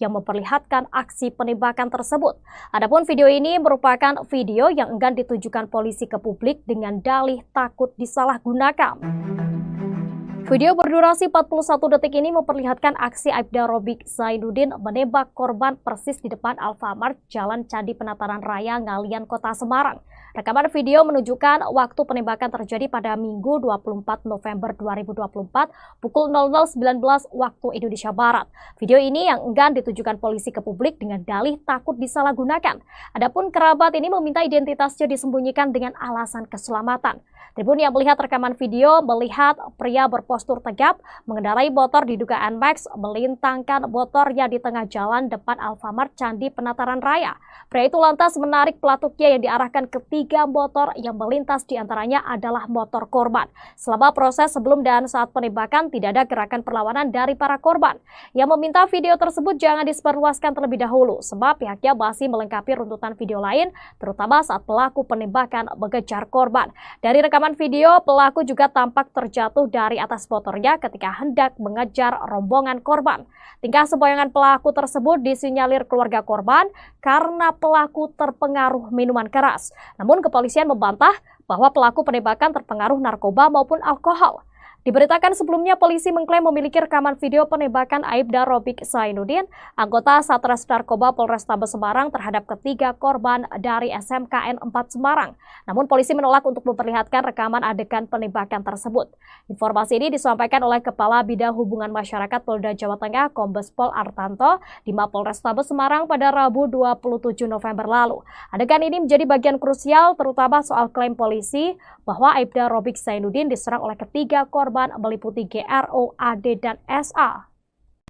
yang memperlihatkan aksi penembakan tersebut. Adapun video ini merupakan video yang enggan ditujukan polisi ke publik dengan dalih takut disalahgunakan. Video berdurasi 41 detik ini memperlihatkan aksi Aibda Robik Zainuddin menembak korban persis di depan Alfamart Jalan Candi Penataran Raya, Ngalian, Kota Semarang. Rekaman video menunjukkan waktu penembakan terjadi pada Minggu 24 November 2024 pukul 00.19 waktu Indonesia Barat. Video ini yang enggan ditujukan polisi ke publik dengan dalih takut disalahgunakan. Adapun kerabat ini meminta identitasnya disembunyikan dengan alasan keselamatan. Tribun yang melihat rekaman video melihat pria berpostur tegap mengendarai motor diduga NMAX melintangkan motornya di tengah jalan depan Alfamart Candi Penataran Raya. Pria itu lantas menarik pelatuknya yang diarahkan ke 3 motor yang melintas, diantaranya adalah motor korban. Selama proses sebelum dan saat penembakan tidak ada gerakan perlawanan dari para korban. Yang meminta video tersebut jangan disebarluaskan terlebih dahulu sebab pihaknya masih melengkapi runtutan video lain terutama saat pelaku penembakan mengejar korban. Dari rekaman video, pelaku juga tampak terjatuh dari atas motornya ketika hendak mengejar rombongan korban. Tingkah sembayangan pelaku tersebut disinyalir keluarga korban karena pelaku terpengaruh minuman keras. Namun kepolisian membantah bahwa pelaku penembakan terpengaruh narkoba maupun alkohol. Diberitakan sebelumnya polisi mengklaim memiliki rekaman video penembakan Aibda Robik Zainuddin, anggota Satres Narkoba Polrestabes Semarang terhadap ketiga korban dari SMKN 4 Semarang. Namun polisi menolak untuk memperlihatkan rekaman adegan penembakan tersebut. Informasi ini disampaikan oleh Kepala Bidang Hubungan Masyarakat Polda Jawa Tengah Kombes Pol Artanto di Mapolrestabes Semarang pada Rabu 27 November lalu. Adegan ini menjadi bagian krusial terutama soal klaim polisi bahwa Aibda Robik Zainuddin diserang oleh ketiga korban meliputi GRO, AD, dan SA.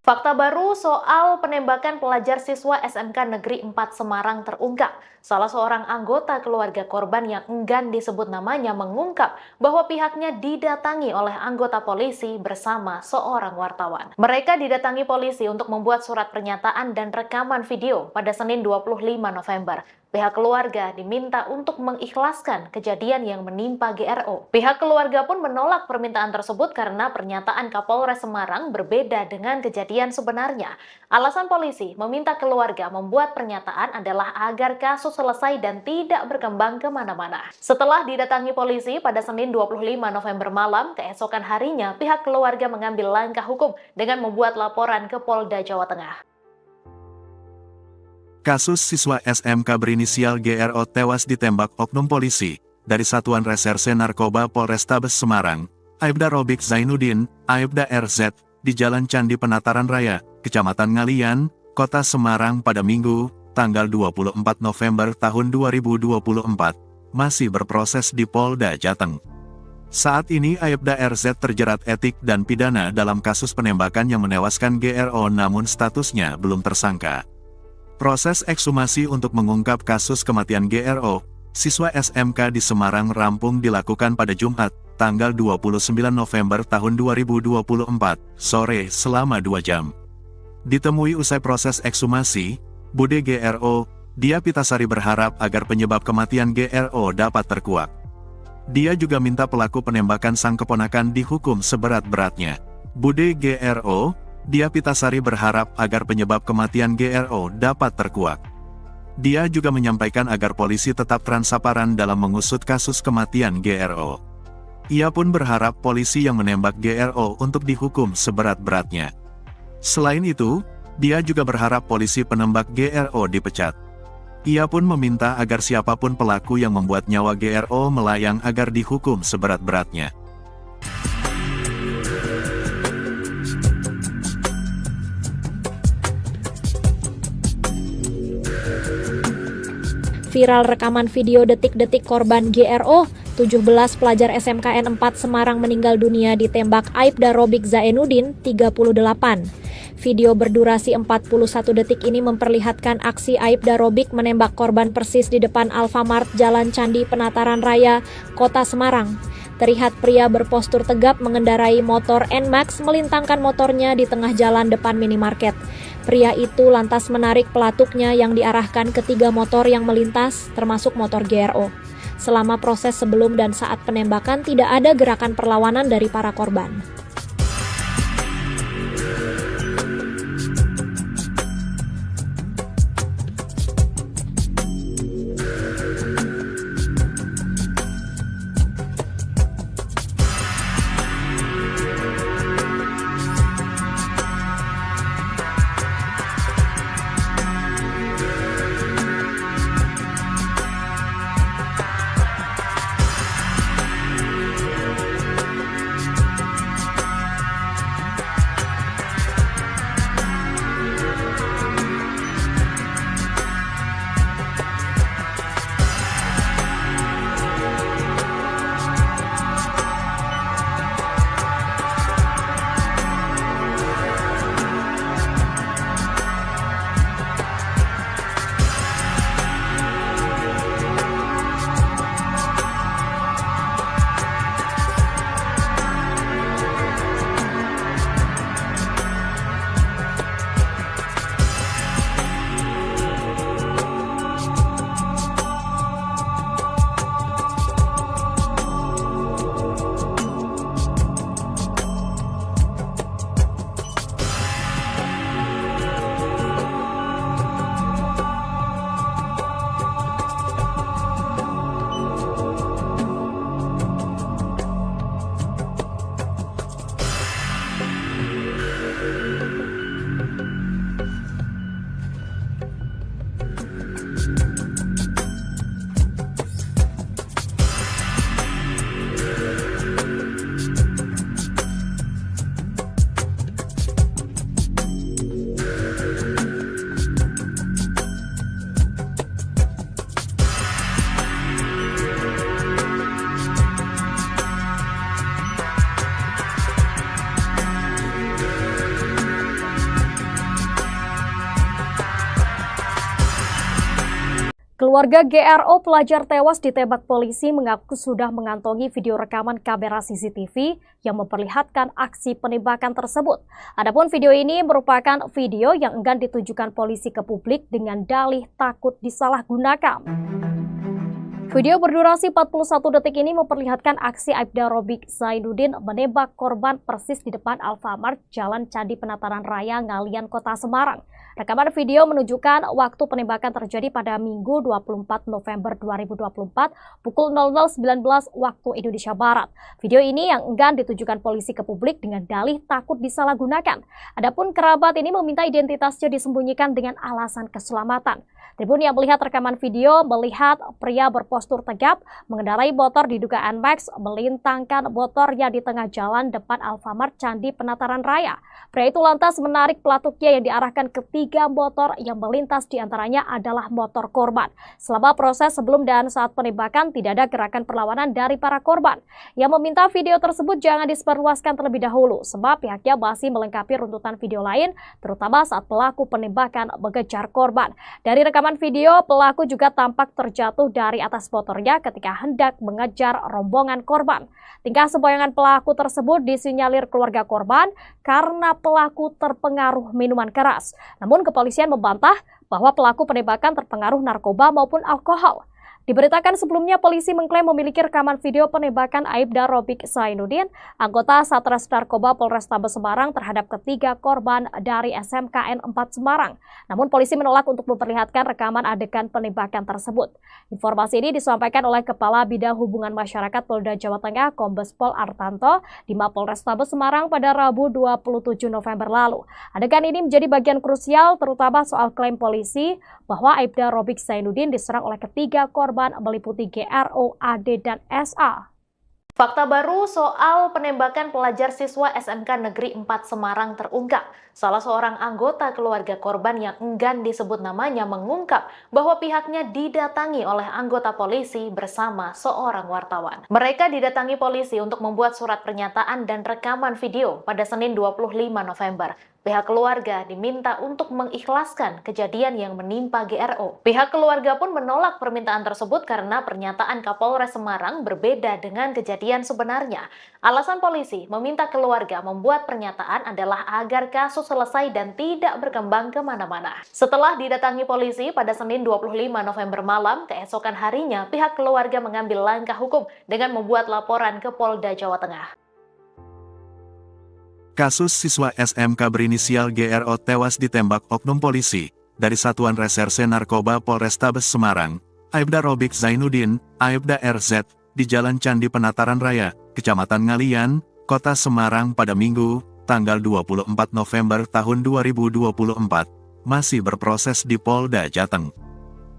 Fakta baru soal penembakan pelajar siswa SMK Negeri 4 Semarang terungkap. Salah seorang anggota keluarga korban yang enggan disebut namanya mengungkap bahwa pihaknya didatangi oleh anggota polisi bersama seorang wartawan. Mereka didatangi polisi untuk membuat surat pernyataan dan rekaman video pada Senin 25 November. Pihak keluarga diminta untuk mengikhlaskan kejadian yang menimpa GRO. Pihak keluarga pun menolak permintaan tersebut karena pernyataan Kapolres Semarang berbeda dengan kejadian sebenarnya. Alasan polisi meminta keluarga membuat pernyataan adalah agar kasus selesai dan tidak berkembang kemana-mana. Setelah didatangi polisi pada Senin 25 November malam, keesokan harinya pihak keluarga mengambil langkah hukum dengan membuat laporan ke Polda Jawa Tengah. Kasus siswa SMK berinisial GRO tewas ditembak oknum polisi dari Satuan Reserse Narkoba Polrestabes Semarang, Aibda Robik Zainuddin, Aibda RZ, di Jalan Candi Penataran Raya, Kecamatan Ngalian, Kota Semarang pada Minggu, tanggal 24 November tahun 2024, masih berproses di Polda Jateng. Saat ini Aibda RZ terjerat etik dan pidana dalam kasus penembakan yang menewaskan GRO namun statusnya belum tersangka. Proses ekshumasi untuk mengungkap kasus kematian GRO, siswa SMK di Semarang rampung dilakukan pada Jumat, tanggal 29 November tahun 2024, sore selama 2 jam. Ditemui usai proses ekshumasi, Bude GRO, Dia Pitasari berharap agar penyebab kematian GRO dapat terkuak. Dia juga minta pelaku penembakan sang keponakan dihukum seberat-beratnya. Bude GRO, Dia Pitasari berharap agar penyebab kematian GRO dapat terkuak. Dia juga menyampaikan agar polisi tetap transparan dalam mengusut kasus kematian GRO. Ia pun berharap polisi yang menembak GRO untuk dihukum seberat-beratnya. Selain itu, dia juga berharap polisi penembak GRO dipecat. Ia pun meminta agar siapapun pelaku yang membuat nyawa GRO melayang agar dihukum seberat-beratnya. Viral rekaman video detik-detik korban GRO, 17 pelajar SMKN 4 Semarang meninggal dunia ditembak Aibda Robik Zainuddin, 38. Video berdurasi 41 detik ini memperlihatkan aksi Aibda Robik menembak korban persis di depan Alfamart Jalan Candi Penataran Raya, Kota Semarang. Terlihat pria berpostur tegap mengendarai motor NMAX melintangkan motornya di tengah jalan depan minimarket. Pria itu lantas menarik pelatuknya yang diarahkan ke 3 motor yang melintas, termasuk motor GRO. Selama proses sebelum dan saat penembakan tidak ada gerakan perlawanan dari para korban. Keluarga GRO pelajar tewas ditembak polisi mengaku sudah mengantongi video rekaman kamera CCTV yang memperlihatkan aksi penembakan tersebut. Adapun video ini merupakan video yang enggan ditujukan polisi ke publik dengan dalih takut disalahgunakan. Video berdurasi 41 detik ini memperlihatkan aksi Aibda Robik Zainuddin menembak korban persis di depan Alfamart Jalan Candi Penataran Raya, Ngalian, Kota Semarang. Rekaman video menunjukkan waktu penembakan terjadi pada Minggu 24 November 2024 pukul 00.19 waktu Indonesia Barat. Video ini yang enggan ditujukan polisi ke publik dengan dalih takut disalahgunakan. Adapun kerabat ini meminta identitasnya disembunyikan dengan alasan keselamatan. Tribun yang melihat rekaman video melihat pria berpostur tegap mengendarai motor diduga NMAX melintangkan motornya di tengah jalan depan Alfamart Candi Penataran Raya. Pria itu lantas menarik pelatuknya yang diarahkan ke 3 motor yang melintas, diantaranya adalah motor korban. Selama proses sebelum dan saat penembakan tidak ada gerakan perlawanan dari para korban. Yang meminta video tersebut jangan disebarluaskan terlebih dahulu sebab pihaknya masih melengkapi runtutan video lain terutama saat pelaku penembakan mengejar korban. Dari rekaman video, pelaku juga tampak terjatuh dari atas motornya ketika hendak mengejar rombongan korban. Tingkah sembayangan pelaku tersebut disinyalir keluarga korban karena pelaku terpengaruh minuman keras. Namun kepolisian membantah bahwa pelaku penembakan terpengaruh narkoba maupun alkohol. Diberitakan sebelumnya polisi mengklaim memiliki rekaman video penembakan Aibda Robik Zainuddin, anggota Satres Narkoba Polrestabes Semarang terhadap ketiga korban dari SMKN 4 Semarang. Namun polisi menolak untuk memperlihatkan rekaman adegan penembakan tersebut. Informasi ini disampaikan oleh Kepala Bidang Hubungan Masyarakat Polda Jawa Tengah Kombes Pol Artanto di Mapolrestabes Semarang pada Rabu 27 November lalu. Adegan ini menjadi bagian krusial terutama soal klaim polisi bahwa Aibda Robik Zainuddin diserang oleh ketiga korban meliputi GRO, AD, dan SA. Fakta baru soal penembakan pelajar siswa SMK Negeri 4 Semarang terungkap. Salah seorang anggota keluarga korban yang enggan disebut namanya mengungkap bahwa pihaknya didatangi oleh anggota polisi bersama seorang wartawan. Mereka didatangi polisi untuk membuat surat pernyataan dan rekaman video pada Senin 25 November. Pihak keluarga diminta untuk mengikhlaskan kejadian yang menimpa GRO. Pihak keluarga pun menolak permintaan tersebut karena pernyataan Kapolres Semarang berbeda dengan kejadian sebenarnya. Alasan polisi meminta keluarga membuat pernyataan adalah agar kasus selesai dan tidak berkembang kemana-mana. Setelah didatangi polisi pada Senin 25 November malam, keesokan harinya pihak keluarga mengambil langkah hukum dengan membuat laporan ke Polda Jawa Tengah. Kasus siswa SMK berinisial GRO tewas ditembak oknum polisi dari Satuan Reserse Narkoba Polrestabes Semarang, Aibda Robik Zainuddin, Aibda RZ, di Jalan Candi Penataran Raya, Kecamatan Ngalian, Kota Semarang pada Minggu, tanggal 24 November tahun 2024, masih berproses di Polda Jateng.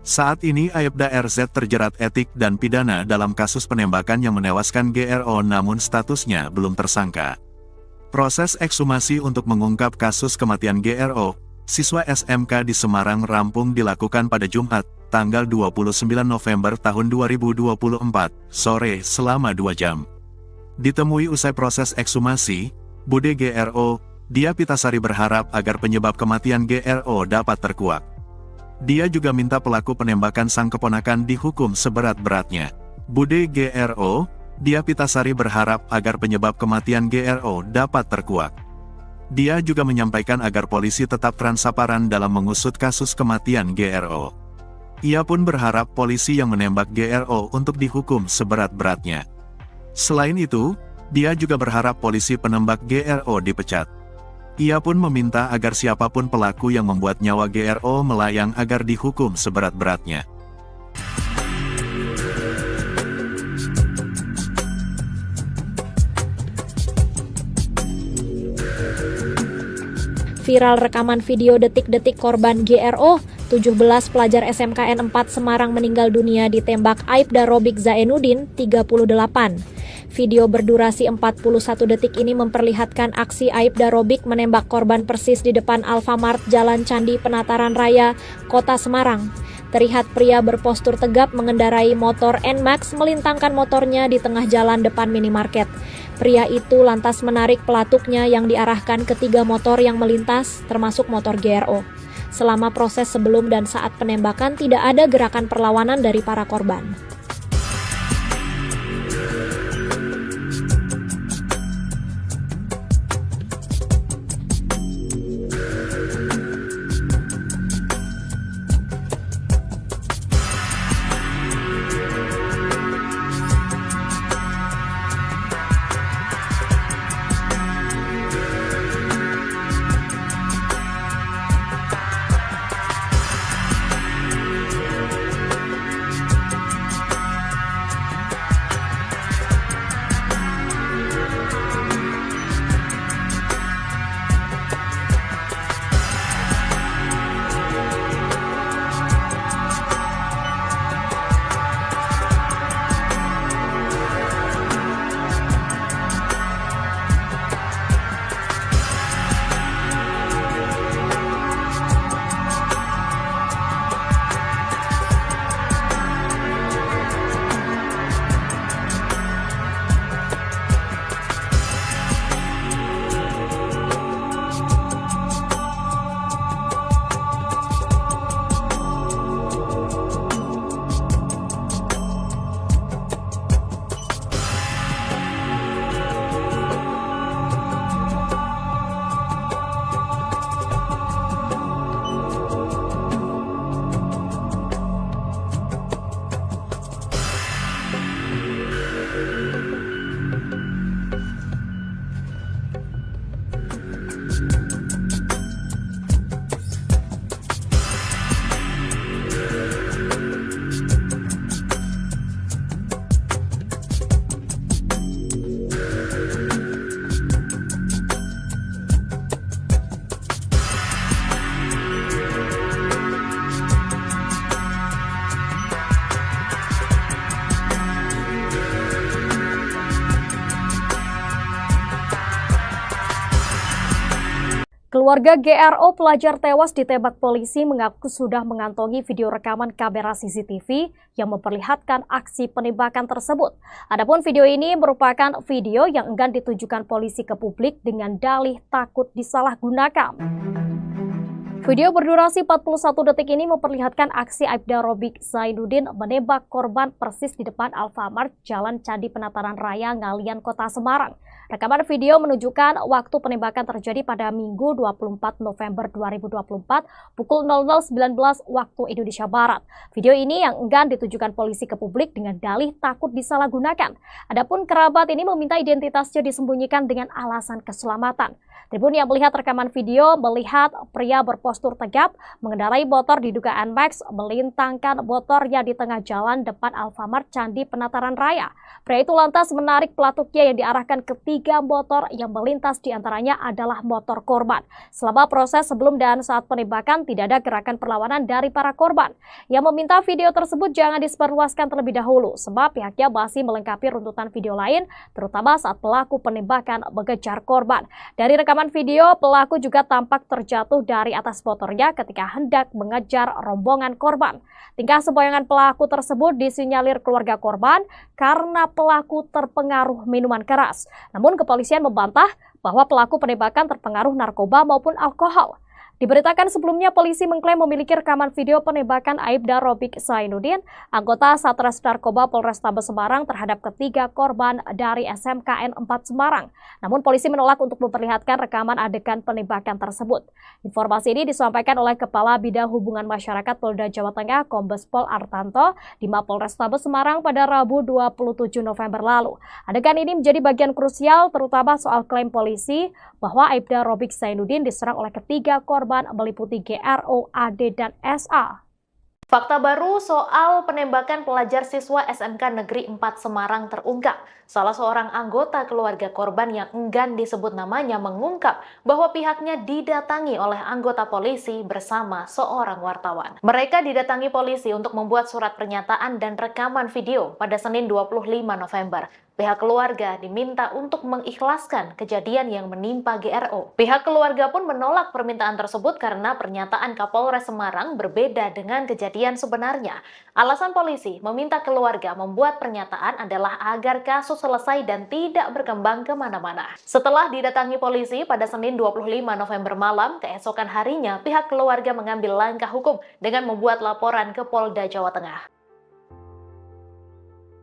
Saat ini Aibda RZ terjerat etik dan pidana dalam kasus penembakan yang menewaskan GRO namun statusnya belum tersangka. Proses ekshumasi untuk mengungkap kasus kematian GRO, siswa SMK di Semarang rampung dilakukan pada Jumat, tanggal 29 November tahun 2024, sore selama 2 jam. Ditemui usai proses ekshumasi, Bude GRO, Dia Pitasari berharap agar penyebab kematian GRO dapat terkuak. Dia juga minta pelaku penembakan sang keponakan dihukum seberat-beratnya. Bude GRO, Dia Pitasari berharap agar penyebab kematian GRO dapat terkuak. Dia juga menyampaikan agar polisi tetap transparan dalam mengusut kasus kematian GRO. Ia pun berharap polisi yang menembak GRO untuk dihukum seberat-beratnya. Selain itu, dia juga berharap polisi penembak GRO dipecat. Ia pun meminta agar siapapun pelaku yang membuat nyawa GRO melayang agar dihukum seberat-beratnya. Viral rekaman video detik-detik korban GRO, 17 pelajar SMKN 4 Semarang meninggal dunia ditembak Aibda Robik Zainuddin, 38. Video berdurasi 41 detik ini memperlihatkan aksi Aibda Robik menembak korban persis di depan Alfamart Jalan Candi Penataran Raya, Kota Semarang. Terlihat pria berpostur tegap mengendarai motor NMAX melintangkan motornya di tengah jalan depan minimarket. Pria itu lantas menarik pelatuknya yang diarahkan ke 3 motor yang melintas, termasuk motor GRO. Selama proses sebelum dan saat penembakan tidak ada gerakan perlawanan dari para korban. Keluarga GRO pelajar tewas ditembak polisi mengaku sudah mengantongi video rekaman kamera CCTV yang memperlihatkan aksi penembakan tersebut. Adapun video ini merupakan video yang enggan ditujukan polisi ke publik dengan dalih takut disalahgunakan. Video berdurasi 41 detik ini memperlihatkan aksi Aibda Robik Zainuddin menembak korban persis di depan Alfamart Jalan Candi Penataran Raya, Ngalian, Kota Semarang. Rekaman video menunjukkan waktu penembakan terjadi pada Minggu 24 November 2024 pukul 00.19 waktu Indonesia Barat. Video ini yang enggan ditujukan polisi ke publik dengan dalih takut disalahgunakan. Adapun kerabat ini meminta identitasnya disembunyikan dengan alasan keselamatan. Tribun yang melihat rekaman video melihat pria berpostur tegap mengendarai motor diduga NMAX melintangkan motornya di tengah jalan depan Alfamart Candi Penataran Raya. Pria itu lantas menarik pelatuknya yang diarahkan ke 3 motor yang melintas, diantaranya adalah motor korban. Selama proses sebelum dan saat penembakan tidak ada gerakan perlawanan dari para korban. Yang meminta video tersebut jangan disebarluaskan terlebih dahulu sebab pihaknya masih melengkapi runtutan video lain terutama saat pelaku penembakan mengejar korban. Dari rekaman video, pelaku juga tampak terjatuh dari atas motornya ketika hendak mengejar rombongan korban. Tingkah sembayangan pelaku tersebut disinyalir keluarga korban karena pelaku terpengaruh minuman keras. Namun kepolisian membantah bahwa pelaku penembakan terpengaruh narkoba maupun alkohol. Diberitakan sebelumnya polisi mengklaim memiliki rekaman video penembakan Aibda Robik Zainuddin, anggota Satres Narkoba Polrestabes Semarang terhadap ketiga korban dari SMKN 4 Semarang. Namun polisi menolak untuk memperlihatkan rekaman adegan penembakan tersebut. Informasi ini disampaikan oleh Kepala Bidang Hubungan Masyarakat Polda Jawa Tengah Kombes Pol Artanto di Mapolrestabes Semarang pada Rabu 27 November lalu. Adegan ini menjadi bagian krusial terutama soal klaim polisi bahwa Aibda Robik Zainuddin diserang oleh ketiga korban meliputi GRO, AD, dan SA. Fakta baru soal penembakan pelajar siswa SMK Negeri 4 Semarang terungkap. Salah seorang anggota keluarga korban yang enggan disebut namanya mengungkap bahwa pihaknya didatangi oleh anggota polisi bersama seorang wartawan. Mereka didatangi polisi untuk membuat surat pernyataan dan rekaman video pada Senin 25 November. Pihak keluarga diminta untuk mengikhlaskan kejadian yang menimpa GRO. Pihak keluarga pun menolak permintaan tersebut karena pernyataan Kapolres Semarang berbeda dengan kejadian sebenarnya. Alasan polisi meminta keluarga membuat pernyataan adalah agar kasus selesai dan tidak berkembang kemana-mana. Setelah didatangi polisi pada Senin 25 November malam, keesokan harinya pihak keluarga mengambil langkah hukum dengan membuat laporan ke Polda Jawa Tengah.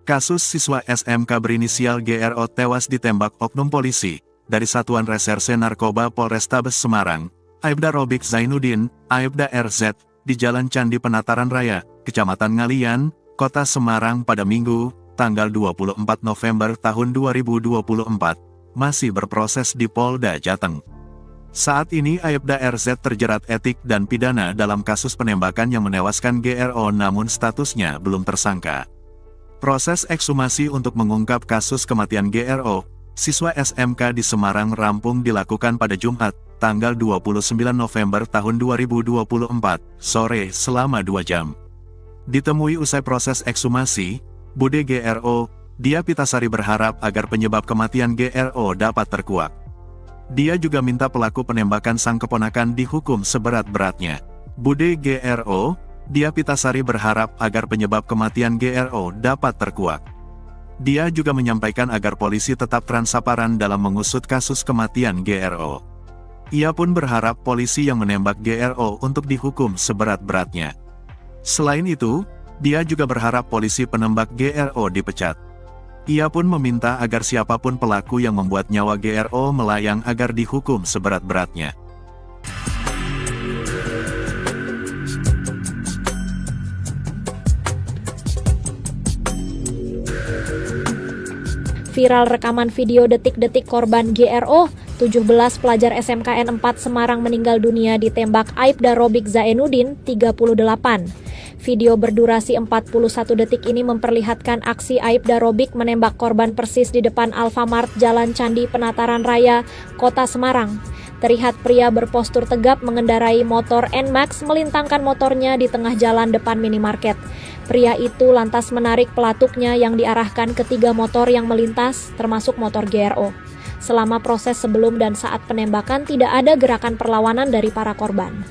Kasus siswa SMK berinisial GRO tewas ditembak oknum polisi dari Satuan Reserse Narkoba Polrestabes Semarang, Aibda Robik Zainuddin, Aibda RZ, di Jalan Candi Penataran Raya, Kecamatan Ngalian, Kota Semarang pada Minggu, tanggal 24 November tahun 2024, masih berproses di Polda Jateng. Saat ini Aibda RZ terjerat etik dan pidana dalam kasus penembakan yang menewaskan GRO namun statusnya belum tersangka. Proses ekshumasi untuk mengungkap kasus kematian GRO, siswa SMK di Semarang rampung dilakukan pada Jumat, tanggal 29 November tahun 2024, sore selama 2 jam. Ditemui usai proses ekshumasi, Bude GRO, Dia Pitasari berharap agar penyebab kematian GRO dapat terkuak. Dia juga minta pelaku penembakan sang keponakan dihukum seberat-beratnya. Bude GRO, Dia Pitasari berharap agar penyebab kematian GRO dapat terkuak. Dia juga menyampaikan agar polisi tetap transparan dalam mengusut kasus kematian GRO. Ia pun berharap polisi yang menembak GRO untuk dihukum seberat-beratnya. Selain itu, dia juga berharap polisi penembak GRO dipecat. Ia pun meminta agar siapapun pelaku yang membuat nyawa GRO melayang agar dihukum seberat-beratnya. Viral rekaman video detik-detik korban GRO, 17 pelajar SMKN 4 Semarang meninggal dunia ditembak Aibda Robik Zainuddin, 38. Video berdurasi 41 detik ini memperlihatkan aksi Aibda Robik menembak korban persis di depan Alfamart Jalan Candi Penataran Raya, Kota Semarang. Terlihat pria berpostur tegap mengendarai motor NMAX melintangkan motornya di tengah jalan depan minimarket. Pria itu lantas menarik pelatuknya yang diarahkan ke 3 motor yang melintas, termasuk motor GRO. Selama proses sebelum dan saat penembakan tidak ada gerakan perlawanan dari para korban.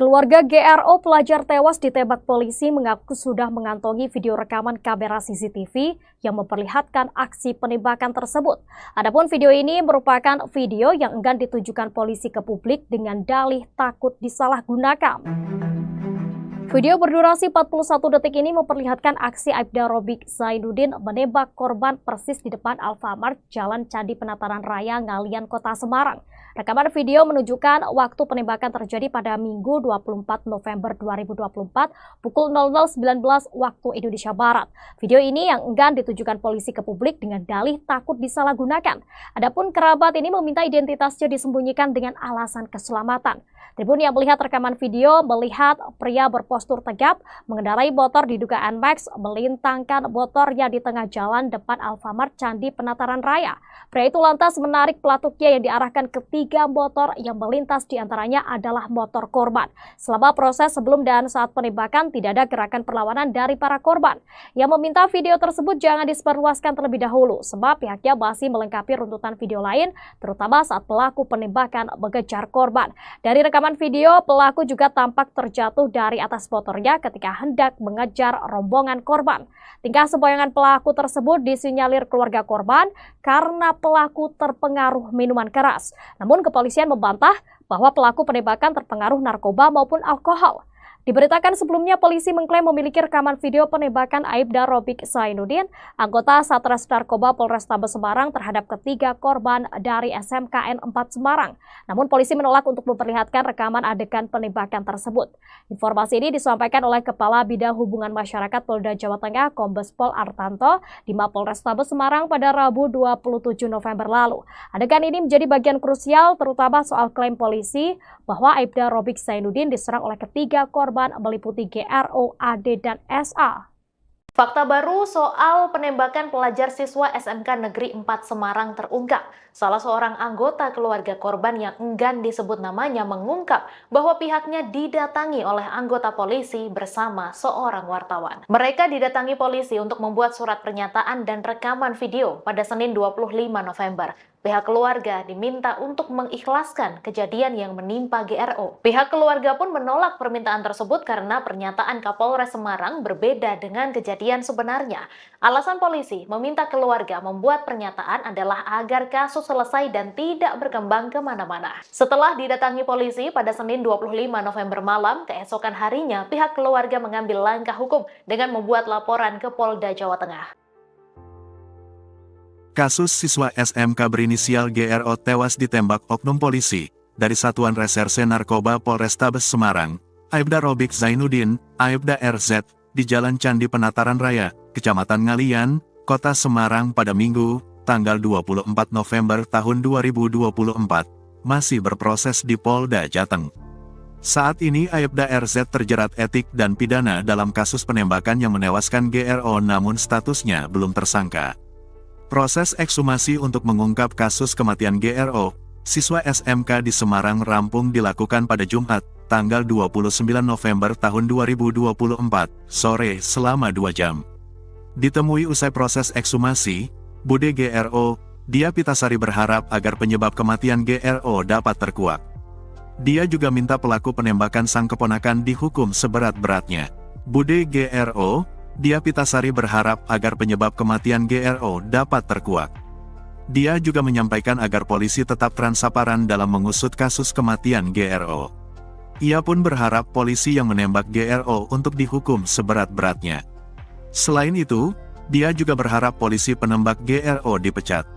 Keluarga GRO pelajar tewas ditembak polisi mengaku sudah mengantongi video rekaman kamera CCTV yang memperlihatkan aksi penembakan tersebut. Adapun video ini merupakan video yang enggan ditujukan polisi ke publik dengan dalih takut disalahgunakan. Video berdurasi 41 detik ini memperlihatkan aksi Aibda Robiq Zainuddin menembak korban persis di depan Alfamart Jalan Candi Penataran Raya, Ngalian, Kota Semarang. Rekaman video menunjukkan waktu penembakan terjadi pada Minggu 24 November 2024 pukul 00.19 waktu Indonesia Barat. Video ini yang enggan ditujukan polisi ke publik dengan dalih takut disalahgunakan. Adapun kerabat ini meminta identitasnya disembunyikan dengan alasan keselamatan. Tribun yang melihat rekaman video melihat pria berpostur tegap mengendarai motor diduga NMAX melintangkan motornya di tengah jalan depan Alfamart Candi Penataran Raya. Pria itu lantas menarik pelatuknya yang diarahkan ke 3 motor yang melintas, diantaranya adalah motor korban. Selama proses sebelum dan saat penembakan tidak ada gerakan perlawanan dari para korban. Yang meminta video tersebut jangan disebarluaskan terlebih dahulu sebab pihaknya masih melengkapi runtutan video lain terutama saat pelaku penembakan mengejar korban. Dari rekaman video, pelaku juga tampak terjatuh dari atas motornya ketika hendak mengejar rombongan korban. Tingkah sembayangan pelaku tersebut disinyalir keluarga korban karena pelaku terpengaruh minuman keras. Namun kepolisian membantah bahwa pelaku penembakan terpengaruh narkoba maupun alkohol. Diberitakan sebelumnya polisi mengklaim memiliki rekaman video penembakan Aibda Robiq Zainuddin, anggota Satres Narkoba Polrestabes Semarang terhadap ketiga korban dari SMKN 4 Semarang. Namun polisi menolak untuk memperlihatkan rekaman adegan penembakan tersebut. Informasi ini disampaikan oleh Kepala Bidang Hubungan Masyarakat Polda Jawa Tengah Kombes Pol Artanto di Mapolrestabes Semarang pada Rabu 27 November lalu. Adegan ini menjadi bagian krusial terutama soal klaim polisi bahwa Aibda Robiq Zainuddin diserang oleh ketiga korban meliputi GRO, AD, dan SA. Fakta baru soal penembakan pelajar siswa SMK Negeri 4 Semarang terungkap. Salah seorang anggota keluarga korban yang enggan disebut namanya mengungkap bahwa pihaknya didatangi oleh anggota polisi bersama seorang wartawan. Mereka didatangi polisi untuk membuat surat pernyataan dan rekaman video pada Senin 25 November. Pihak keluarga diminta untuk mengikhlaskan kejadian yang menimpa GRO. Pihak keluarga pun menolak permintaan tersebut karena pernyataan Kapolres Semarang berbeda dengan kejadian sebenarnya. Alasan polisi meminta keluarga membuat pernyataan adalah agar kasus selesai dan tidak berkembang kemana-mana. Setelah didatangi polisi pada Senin 25 November malam, keesokan harinya pihak keluarga mengambil langkah hukum dengan membuat laporan ke Polda Jawa Tengah. Kasus siswa SMK berinisial GRO tewas ditembak oknum polisi dari Satuan Reserse Narkoba Polrestabes Semarang, Aibda Robiq Zainuddin, Aibda RZ, di Jalan Candi Penataran Raya, Kecamatan Ngalian, Kota Semarang pada Minggu, tanggal 24 November tahun 2024, masih berproses di Polda Jateng. Saat ini Aibda RZ terjerat etik dan pidana dalam kasus penembakan yang menewaskan GRO namun statusnya belum tersangka. Proses ekshumasi untuk mengungkap kasus kematian GRO, siswa SMK di Semarang rampung dilakukan pada Jumat, tanggal 29 November tahun 2024, sore selama 2 jam. Ditemui usai proses ekshumasi, Bude GRO, Dia Pitasari berharap agar penyebab kematian GRO dapat terkuak. Dia juga minta pelaku penembakan sang keponakan dihukum seberat-beratnya. Bude GRO, Dia Pitasari berharap agar penyebab kematian GRO dapat terkuak. Dia juga menyampaikan agar polisi tetap transparan dalam mengusut kasus kematian GRO. Ia pun berharap polisi yang menembak GRO untuk dihukum seberat-beratnya. Selain itu, dia juga berharap polisi penembak GRO dipecat.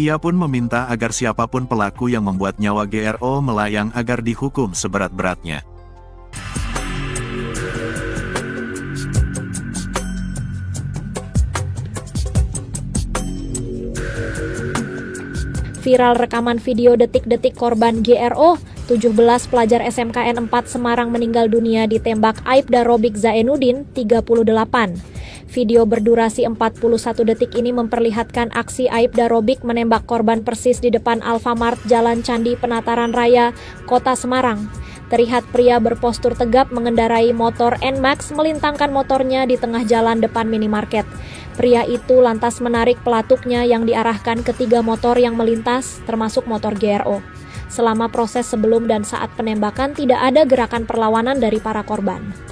Ia pun meminta agar siapapun pelaku yang membuat nyawa GRO melayang agar dihukum seberat-beratnya. Viral rekaman video detik-detik korban GRO, 17 pelajar SMKN 4 Semarang meninggal dunia ditembak Aibda Robiq Zainuddin, 38. Video berdurasi 41 detik ini memperlihatkan aksi Aibda Robiq menembak korban persis di depan Alfamart Jalan Candi Penataran Raya, Kota Semarang. Terlihat pria berpostur tegap mengendarai motor NMAX melintangkan motornya di tengah jalan depan minimarket. Pria itu lantas menarik pelatuknya yang diarahkan ke 3 motor yang melintas, termasuk motor GRO. Selama proses sebelum dan saat penembakan tidak ada gerakan perlawanan dari para korban.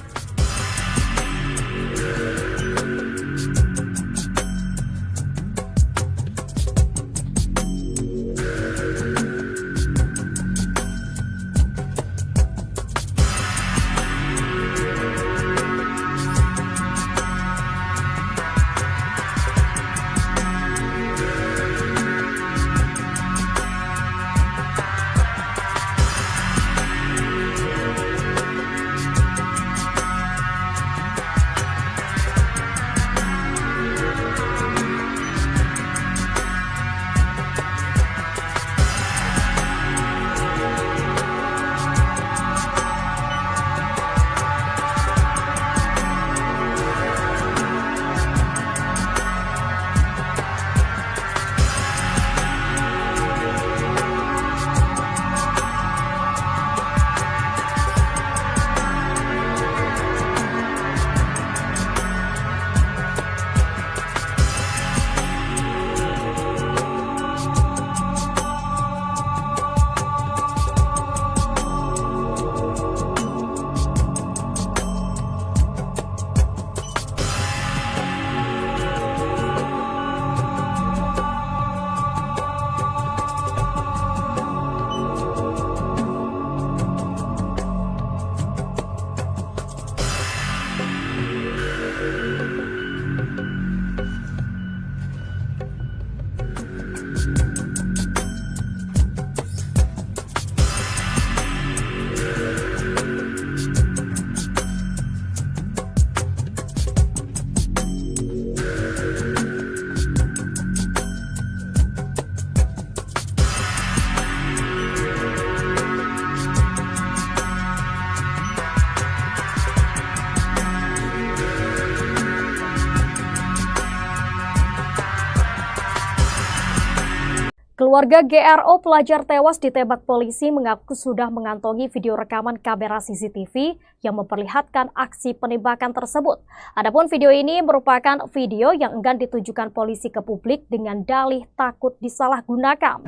Keluarga GRO pelajar tewas ditembak polisi mengaku sudah mengantongi video rekaman kamera CCTV yang memperlihatkan aksi penembakan tersebut. Adapun video ini merupakan video yang enggan ditujukan polisi ke publik dengan dalih takut disalahgunakan.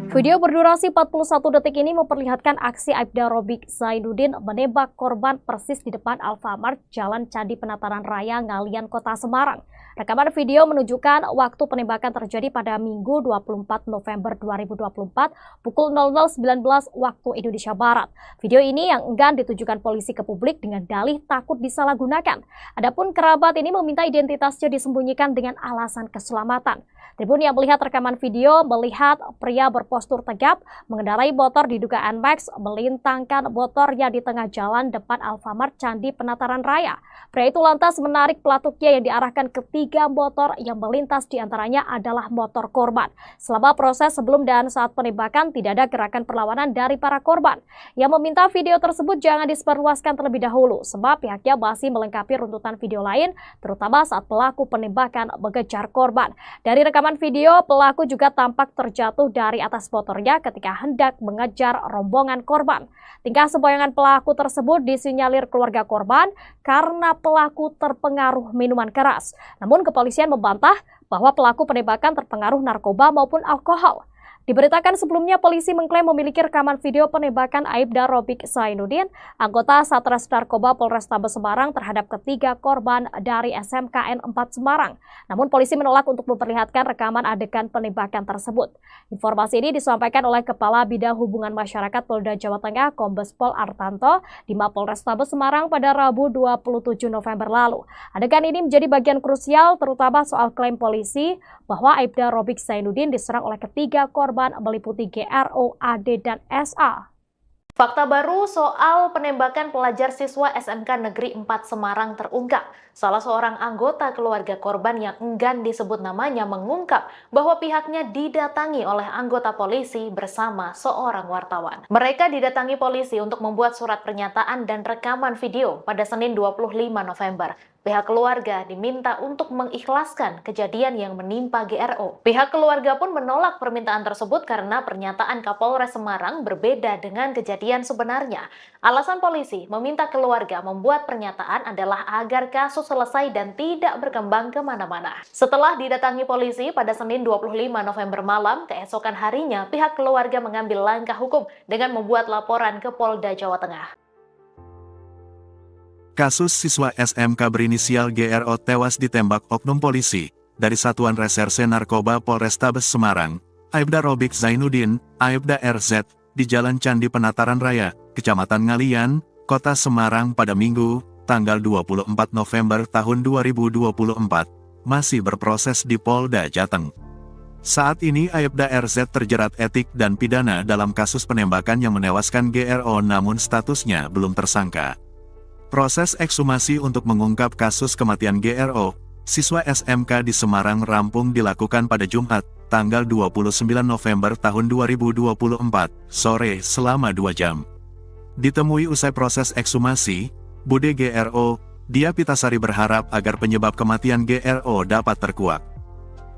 Video berdurasi 41 detik ini memperlihatkan aksi Aibda Robik Zainuddin menembak korban persis di depan Alfamart Jalan Candi Penataran Raya, Ngalian, Kota Semarang. Rekaman video menunjukkan waktu penembakan terjadi pada Minggu 24 November 2024 pukul 00.19 waktu Indonesia Barat. Video ini yang enggan ditujukan polisi ke publik dengan dalih takut disalahgunakan. Adapun kerabat ini meminta identitasnya disembunyikan dengan alasan keselamatan. Tribun yang melihat rekaman video melihat pria berpostur tegap mengendarai motor diduga NMAX melintangkan motornya di tengah jalan depan Alfamart Candi Penataran Raya. Pria itu lantas menarik pelatuknya yang diarahkan ke 3 motor yang melintas, diantaranya adalah motor korban. Selama proses sebelum dan saat penembakan tidak ada gerakan perlawanan dari para korban. Yang meminta video tersebut jangan disebarluaskan terlebih dahulu sebab pihaknya masih melengkapi runtutan video lain terutama saat pelaku penembakan mengejar korban. Dari rekaman video, pelaku juga tampak terjatuh dari atas motornya ketika hendak mengejar rombongan korban. Tingkah sembayangan pelaku tersebut disinyalir keluarga korban karena pelaku terpengaruh minuman keras. Namun kepolisian membantah bahwa pelaku penembakan terpengaruh narkoba maupun alkohol. Diberitakan sebelumnya polisi mengklaim memiliki rekaman video penembakan Aibda Robik Zainuddin, anggota Satres Narkoba Polrestabes Semarang terhadap ketiga korban dari SMKN 4 Semarang. Namun polisi menolak untuk memperlihatkan rekaman adegan penembakan tersebut. Informasi ini disampaikan oleh Kepala Bidang Hubungan Masyarakat Polda Jawa Tengah Kombes Pol Artanto di Mapolrestabes Semarang pada Rabu 27 November lalu. Adegan ini menjadi bagian krusial terutama soal klaim polisi bahwa Aibda Robik Zainuddin diserang oleh ketiga korban meliputi GRO, AD, dan SA. Fakta baru soal penembakan pelajar siswa SMK Negeri 4 Semarang terungkap. Salah seorang anggota keluarga korban yang enggan disebut namanya mengungkap bahwa pihaknya didatangi oleh anggota polisi bersama seorang wartawan. Mereka didatangi polisi untuk membuat surat pernyataan dan rekaman video pada Senin 25 November. Pihak keluarga diminta untuk mengikhlaskan kejadian yang menimpa GRO. Pihak keluarga pun menolak permintaan tersebut karena pernyataan Kapolres Semarang berbeda dengan kejadian sebenarnya. Alasan polisi meminta keluarga membuat pernyataan adalah agar kasus selesai dan tidak berkembang kemana-mana. Setelah didatangi polisi pada Senin 25 November malam, keesokan harinya pihak keluarga mengambil langkah hukum dengan membuat laporan ke Polda Jawa Tengah. Kasus siswa SMK berinisial GRO tewas ditembak oknum polisi dari Satuan Reserse Narkoba Polrestabes Semarang, Aibda Robik Zainuddin, Aibda RZ, di Jalan Candi Penataran Raya, Kecamatan Ngalian, Kota Semarang pada Minggu, tanggal 24 November tahun 2024, masih berproses di Polda Jateng. Saat ini Aibda RZ terjerat etik dan pidana dalam kasus penembakan yang menewaskan GRO namun statusnya belum tersangka. Proses ekshumasi untuk mengungkap kasus kematian GRO, siswa SMK di Semarang rampung dilakukan pada Jumat, tanggal 29 November tahun 2024, sore selama 2 jam. Ditemui usai proses ekshumasi, Bude GRO, Dia Pitasari berharap agar penyebab kematian GRO dapat terkuak.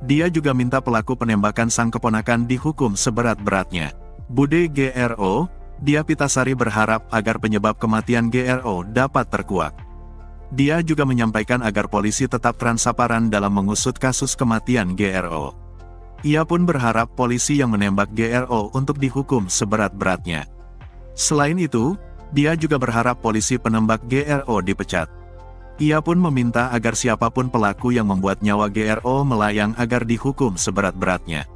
Dia juga minta pelaku penembakan sang keponakan dihukum seberat-beratnya. Bude GRO, Dia Pitasari berharap agar penyebab kematian GRO dapat terkuak. Dia juga menyampaikan agar polisi tetap transparan dalam mengusut kasus kematian GRO. Ia pun berharap polisi yang menembak GRO untuk dihukum seberat-beratnya. Selain itu, dia juga berharap polisi penembak GRO dipecat. Ia pun meminta agar siapapun pelaku yang membuat nyawa GRO melayang agar dihukum seberat-beratnya.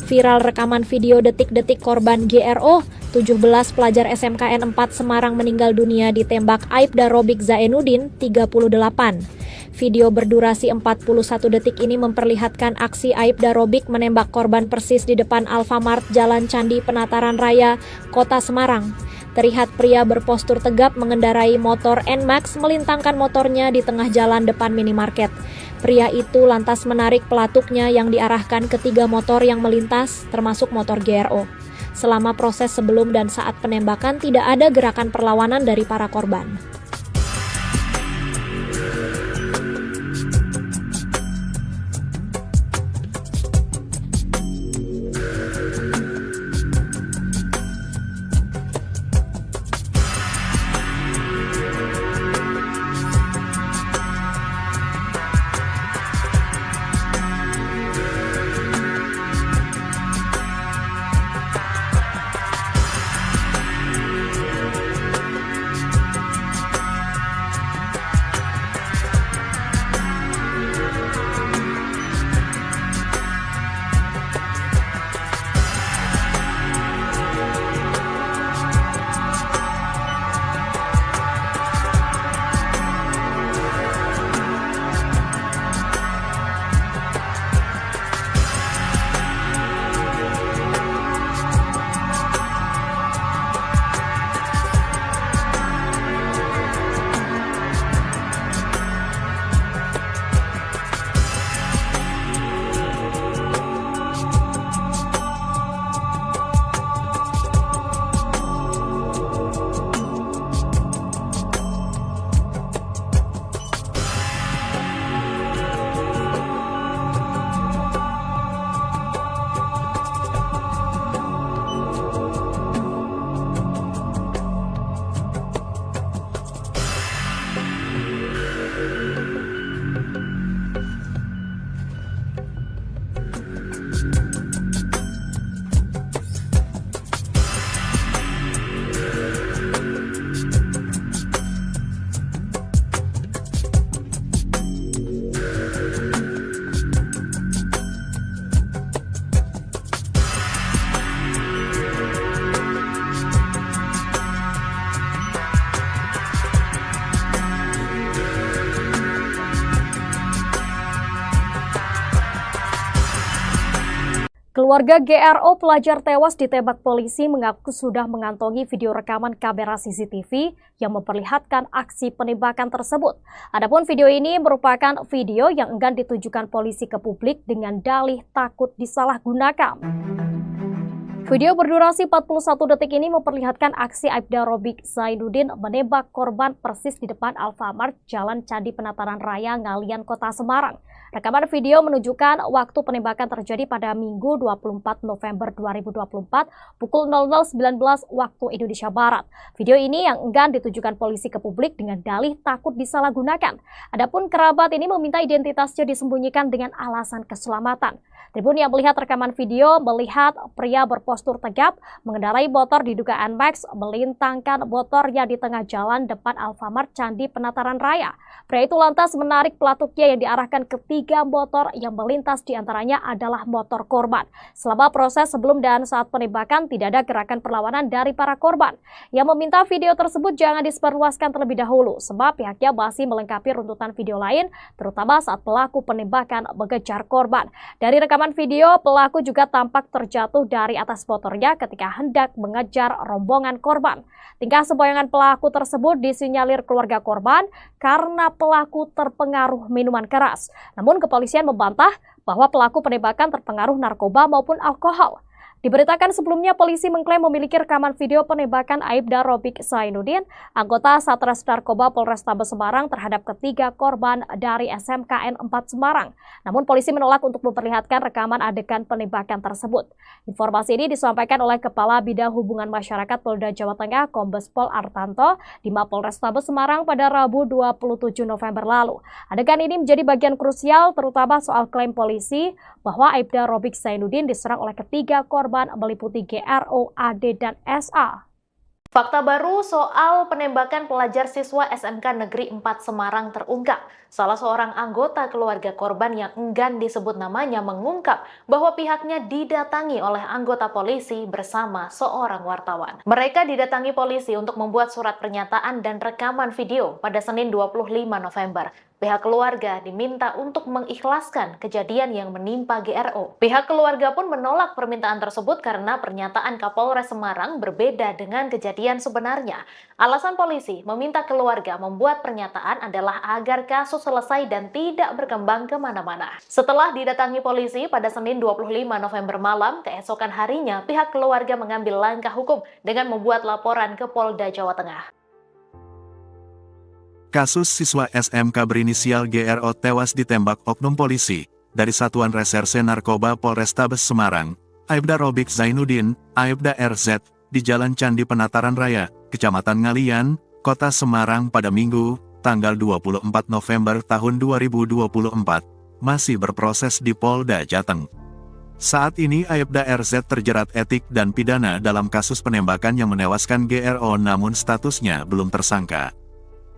Viral rekaman video detik-detik korban GRO, 17 pelajar SMKN 4 Semarang meninggal dunia ditembak Aibda Robik Zainuddin, 38. Video berdurasi 41 detik ini memperlihatkan aksi Aibda Robik menembak korban persis di depan Alfamart Jalan Candi Penataran Raya, Kota Semarang. Terlihat pria berpostur tegap mengendarai motor NMAX melintangkan motornya di tengah jalan depan minimarket. Pria itu lantas menarik pelatuknya yang diarahkan ke 3 motor yang melintas, termasuk motor GRO. Selama proses sebelum dan saat penembakan tidak ada gerakan perlawanan dari para korban. Keluarga GRO pelajar tewas ditembak polisi mengaku sudah mengantongi video rekaman kamera CCTV yang memperlihatkan aksi penembakan tersebut. Adapun video ini merupakan video yang enggan ditujukan polisi ke publik dengan dalih takut disalahgunakan. Video berdurasi 41 detik ini memperlihatkan aksi Aibda Robiq Zainuddin menembak korban persis di depan Alfamart Jalan Candi Penataran Raya, Ngalian, Kota Semarang. Rekaman video menunjukkan waktu penembakan terjadi pada Minggu 24 November 2024 pukul 00.19 waktu Indonesia Barat. Video ini yang enggan ditujukan polisi ke publik dengan dalih takut disalahgunakan. Adapun kerabat ini meminta identitasnya disembunyikan dengan alasan keselamatan. Tribun yang melihat rekaman video melihat pria berpostur tegap mengendarai motor diduga NMAX melintangkan motornya di tengah jalan depan Alfamart Candi Penataran Raya. Pria itu lantas menarik pelatuknya yang diarahkan ke 3 motor yang melintas, diantaranya adalah motor korban. Selama proses sebelum dan saat penembakan tidak ada gerakan perlawanan dari para korban. Yang meminta video tersebut jangan disebarluaskan terlebih dahulu sebab pihaknya masih melengkapi runtutan video lain terutama saat pelaku penembakan mengejar korban. Dari rekaman video, pelaku juga tampak terjatuh dari atas motornya ketika hendak mengejar rombongan korban. Tingkah sembayangan pelaku tersebut disinyalir keluarga korban karena pelaku terpengaruh minuman keras. Namun kepolisian membantah bahwa pelaku penembakan terpengaruh narkoba maupun alkohol. Diberitakan sebelumnya polisi mengklaim memiliki rekaman video penembakan Aibda Robiq Zainuddin, anggota Satres Narkoba Polrestabes Semarang terhadap ketiga korban dari SMKN 4 Semarang. Namun polisi menolak untuk memperlihatkan rekaman adegan penembakan tersebut. Informasi ini disampaikan oleh Kepala Bidang Hubungan Masyarakat Polda Jawa Tengah Kombes Pol Artanto di Mapolrestabes Semarang pada Rabu 27 November lalu. Adegan ini menjadi bagian krusial terutama soal klaim polisi bahwa Aibda Robiq Zainuddin diserang oleh ketiga korban meliputi GRO, AD, dan SA. Fakta baru soal penembakan pelajar siswa SMK Negeri 4 Semarang terungkap. Salah seorang anggota keluarga korban yang enggan disebut namanya mengungkap bahwa pihaknya didatangi oleh anggota polisi bersama seorang wartawan. Mereka didatangi polisi untuk membuat surat pernyataan dan rekaman video pada Senin 25 November. Pihak keluarga diminta untuk mengikhlaskan kejadian yang menimpa GRO. Pihak keluarga pun menolak permintaan tersebut karena pernyataan Kapolres Semarang berbeda dengan kejadian sebenarnya. Alasan polisi meminta keluarga membuat pernyataan adalah agar kasus selesai dan tidak berkembang kemana-mana. Setelah didatangi polisi pada Senin 25 November malam, keesokan harinya pihak keluarga mengambil langkah hukum dengan membuat laporan ke Polda Jawa Tengah. Kasus siswa SMK berinisial GRO tewas ditembak oknum polisi dari Satuan Reserse Narkoba Polrestabes Semarang, Aibda Robiq Zainuddin, Aibda RZ, di Jalan Candi Penataran Raya, Kecamatan Ngalian, Kota Semarang pada Minggu, tanggal 24 November tahun 2024, masih berproses di Polda Jateng. Saat ini Aibda RZ terjerat etik dan pidana dalam kasus penembakan yang menewaskan GRO namun statusnya belum tersangka.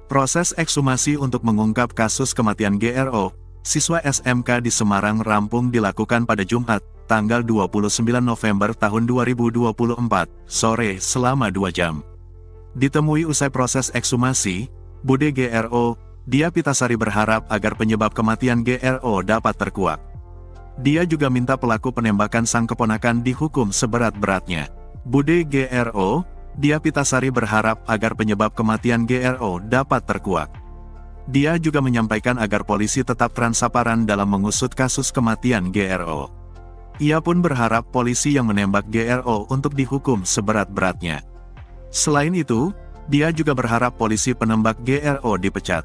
Proses ekshumasi untuk mengungkap kasus kematian GRO, siswa SMK di Semarang rampung dilakukan pada Jumat, tanggal 29 November tahun 2024, sore selama 2 jam. Ditemui usai proses ekshumasi, Bude GRO, Dia Pitasari berharap agar penyebab kematian GRO dapat terkuak. Dia juga minta pelaku penembakan sang keponakan dihukum seberat-beratnya. Bude GRO, Dia Pitasari berharap agar penyebab kematian GRO dapat terkuak. Dia juga menyampaikan agar polisi tetap transparan dalam mengusut kasus kematian GRO. Ia pun berharap polisi yang menembak GRO untuk dihukum seberat-beratnya. Selain itu, dia juga berharap polisi penembak GRO dipecat.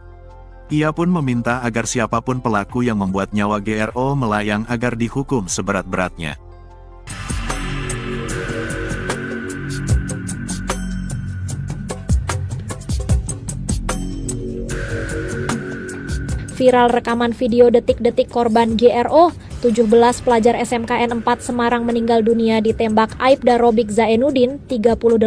Ia pun meminta agar siapapun pelaku yang membuat nyawa GRO melayang agar dihukum seberat-beratnya. Viral rekaman video detik-detik korban GRO, 17 pelajar SMKN 4 Semarang meninggal dunia ditembak Aibda Robiq Zainuddin, 38.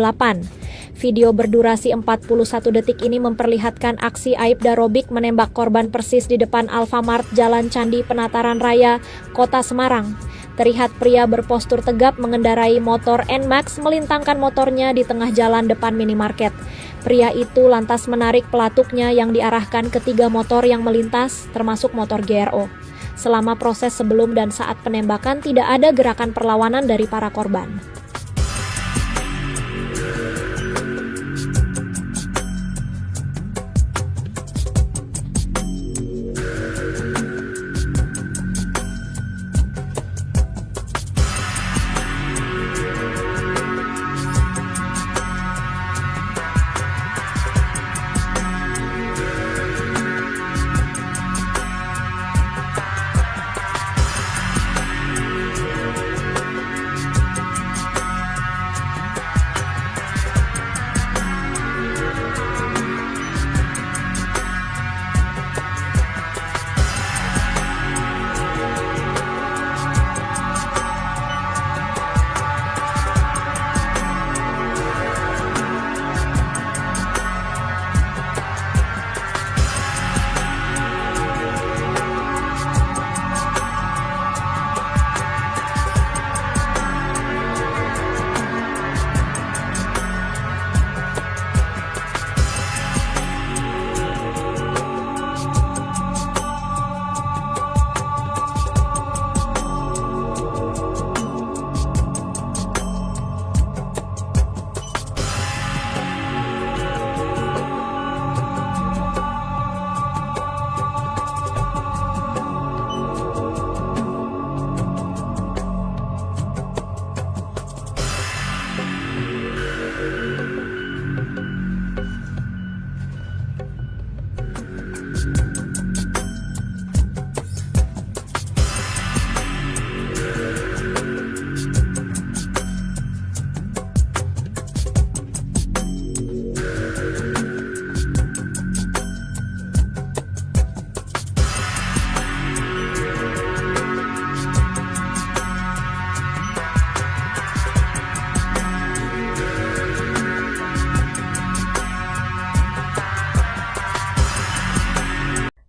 Video berdurasi 41 detik ini memperlihatkan aksi Aibda Robiq menembak korban persis di depan Alfamart Jalan Candi Penataran Raya, Kota Semarang. Terlihat pria berpostur tegap mengendarai motor NMAX melintangkan motornya di tengah jalan depan minimarket. Pria itu lantas menarik pelatuknya yang diarahkan ke 3 motor yang melintas, termasuk motor GRO. Selama proses sebelum dan saat penembakan tidak ada gerakan perlawanan dari para korban.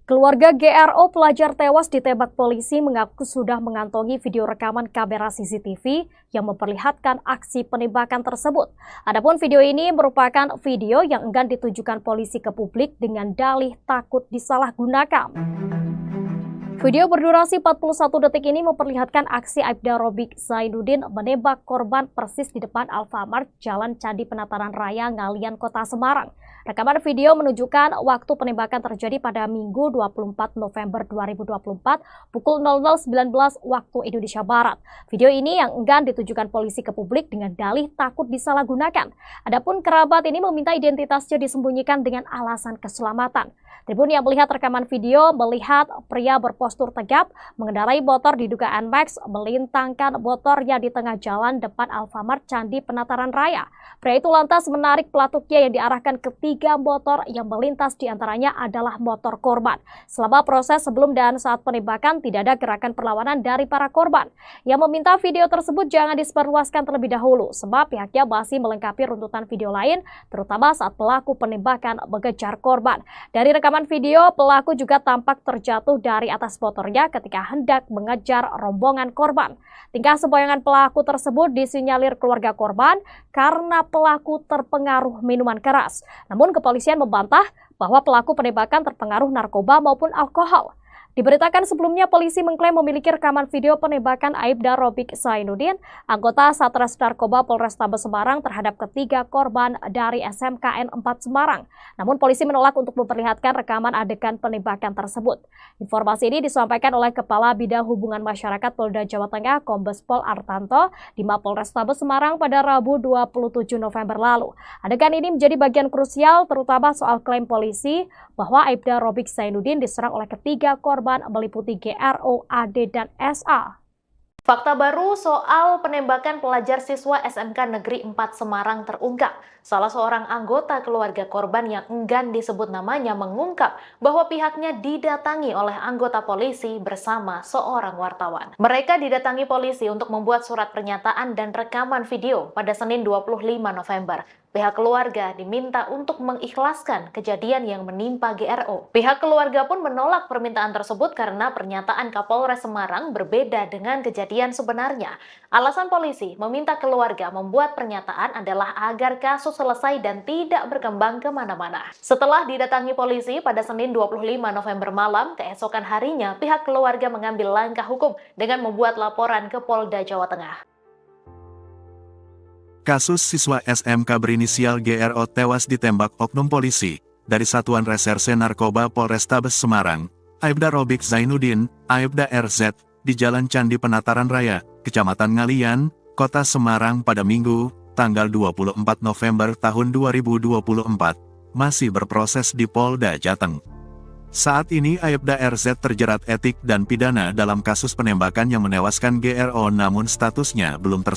Keluarga GRO pelajar tewas ditembak polisi mengaku sudah mengantongi video rekaman kamera CCTV yang memperlihatkan aksi penembakan tersebut. Adapun video ini merupakan video yang enggan ditujukan polisi ke publik dengan dalih takut disalahgunakan. Video berdurasi 41 detik ini memperlihatkan aksi Aibda Robik Zainuddin menembak korban persis di depan Alfamart Jalan Candi Penataran Raya, Ngalian, Kota Semarang. Rekaman video menunjukkan waktu penembakan terjadi pada Minggu 24 November 2024 pukul 00.19 waktu Indonesia Barat. Video ini yang enggan ditujukan polisi ke publik dengan dalih takut disalahgunakan. Adapun kerabat ini meminta identitasnya disembunyikan dengan alasan keselamatan. Tribun yang melihat rekaman video melihat pria berpostur tegap mengendarai motor diduga NMAX melintangkan motornya di tengah jalan depan Alfamart Candi Penataran Raya. Pria itu lantas menarik pelatuknya yang diarahkan ke 3 motor yang melintas, diantaranya adalah motor korban. Selama proses sebelum dan saat penembakan tidak ada gerakan perlawanan dari para korban. Yang meminta video tersebut jangan disebarluaskan terlebih dahulu sebab pihaknya masih melengkapi runtutan video lain terutama saat pelaku penembakan mengejar korban. Dari rekaman video, pelaku juga tampak terjatuh dari atas motornya ketika hendak mengejar rombongan korban. Tingkah sembayangan pelaku tersebut disinyalir keluarga korban karena pelaku terpengaruh minuman keras. Namun kepolisian membantah bahwa pelaku penembakan terpengaruh narkoba maupun alkohol. Diberitakan sebelumnya polisi mengklaim memiliki rekaman video penembakan Aibda Robik Zainuddin, anggota Satres Narkoba Polrestabes Semarang terhadap ketiga korban dari SMKN 4 Semarang. Namun polisi menolak untuk memperlihatkan rekaman adegan penembakan tersebut. Informasi ini disampaikan oleh Kepala Bidang Hubungan Masyarakat Polda Jawa Tengah Kombes Pol Artanto di Mapolrestabes Semarang pada Rabu 27 November lalu. Adegan ini menjadi bagian krusial terutama soal klaim polisi bahwa Aibda Robik Zainuddin diserang oleh ketiga korban meliputi GRO, AD, dan SA. Fakta baru soal penembakan pelajar siswa SMK Negeri 4 Semarang terungkap. Salah seorang anggota keluarga korban yang enggan disebut namanya mengungkap bahwa pihaknya didatangi oleh anggota polisi bersama seorang wartawan. Mereka didatangi polisi untuk membuat surat pernyataan dan rekaman video pada Senin 25 November. Pihak keluarga diminta untuk mengikhlaskan kejadian yang menimpa GRO. Pihak keluarga pun menolak permintaan tersebut karena pernyataan Kapolres Semarang berbeda dengan kejadian sebenarnya. Alasan polisi meminta keluarga membuat pernyataan adalah agar kasus selesai dan tidak berkembang kemana-mana. Setelah didatangi polisi pada Senin 25 November malam, keesokan harinya pihak keluarga mengambil langkah hukum dengan membuat laporan ke Polda Jawa Tengah. Kasus siswa SMK berinisial GRO tewas ditembak oknum polisi dari Satuan Reserse Narkoba Polrestabes Semarang, Aibda Robik Zainuddin, Aibda RZ, di Jalan Candi Penataran Raya, Kecamatan Ngalian, Kota Semarang pada Minggu, tanggal 24 November tahun 2024, masih berproses di Polda Jateng. Saat ini Aibda RZ terjerat etik dan pidana dalam kasus penembakan yang menewaskan GRO namun statusnya belum tersangka.